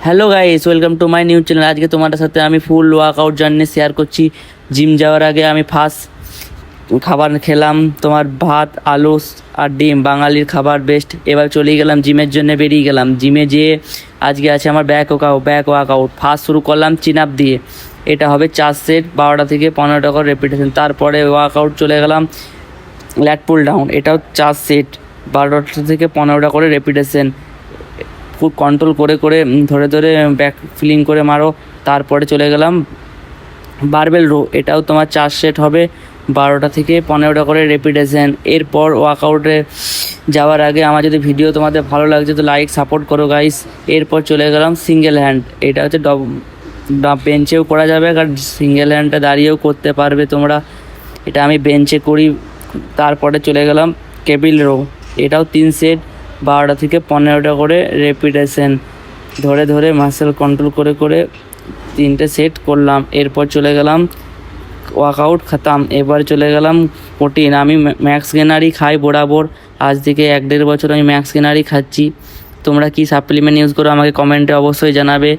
Hello guys, welcome to my new channel. আজকে তোমাদের সাথে আমি ফুল ওয়ার্কআউট জার্নি শেয়ার করছি। জিম যাওয়ার আগে আমি ফার্স্ট খাবার খেলাম তোমার ভাত, আলু আর ডিম, বাঙালির খাবার বেস্ট। এবার চলে গেলাম জিমের জন্য, বেরিয়ে গেলাম। জিমে যেয়ে আজকে আছে আমার ব্যাক ওয়ার্কআউট। ফার্স্ট শুরু করলাম চিন আপ দিয়ে। এটা হবে 4 সেট, 12টা থেকে 15টা করে রেপিটেশন। তারপরে ওয়ার্কআউট চলে গেলাম ল্যাট পুল ডাউন, এটাও 4 সেট, 12টা থেকে 15টা করে রেপিটেশন। খুব কন্ট্রোল করে করে ধরে ধরে ব্যাক ফিলিং করে মারো। তারপরে চলে গেলাম বারবেল রো, এটাও তোমার 4 সেট হবে, 12টা থেকে 15টা করে রেপিটেশন। এরপর ওয়ার্কআউটে যাওয়ার আগে আমার যদি ভিডিও তোমাদের ভালো লাগছে তো লাইক সাপোর্ট করো গাইস। এরপর চলে গেলাম সিঙ্গেল হ্যান্ড, এটা হচ্ছে বেঞ্চেও করা যাবে আর সিঙ্গেল হ্যান্ডটা দাঁড়িয়েও করতে পারবে তোমরা। এটা আমি বেঞ্চে করি। তারপরে চলে গেলাম কেবিল রো, এটাও 3 সেট, 12টা থেকে 15টা করে রেপিটেশন। ধরে ধরে মাসেল কন্ট্রোল করে করে 3টে সেট করলাম। এরপর চলে গেলাম ওয়ার্কআউট খতম। এবার চলে গেলাম প্রোটিন। আমি ম্যাক্স গেনারই খাই বরাবর, আজ থেকে 1-1.5 বছর আমি ম্যাক্স গেনারই খাচ্ছি। তোমরা কি সাপ্লিমেন্ট ইউজ করো আমাকে কমেন্টে অবশ্যই জানাবে।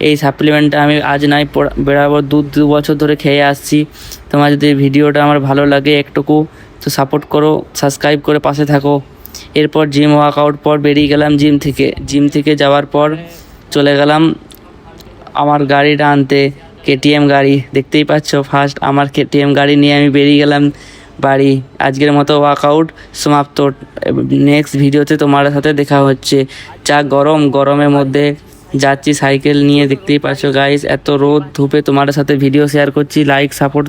এই সাপ্লিমেন্টটা আমি আজ নাই বরাবর 2 বছর ধরে খেয়ে আসছি। তোমার যদি ভিডিওটা আমার ভালো লাগে একটুকু তো সাপোর্ট করো, সাবস্ক্রাইব করে পাশে থাকো। এরপর জিম ওয়ার্কআউট পর বেরিয়ে গেলাম জিম থেকে যাওয়ার পর চলে গেলাম আমার গাড়িটা আনতে, কেটিএম গাড়ি। দেখতেই পাচ্ছ ফার্স্ট আমার কেটিএম গাড়ি নিয়ে আমি বেরিয়ে গেলাম বাড়ি। আজকের মতো ওয়ার্কআউট সমাপ্ত। নেক্সট ভিডিওতে তোমার সাথে দেখা হচ্ছে। যা গরমের মধ্যে যাচ্ছি সাইকেল নিয়ে, দেখতেই পাচ্ছ গাইস। এত রোদ ধূপে তোমার সাথে ভিডিও শেয়ার করছি। Like support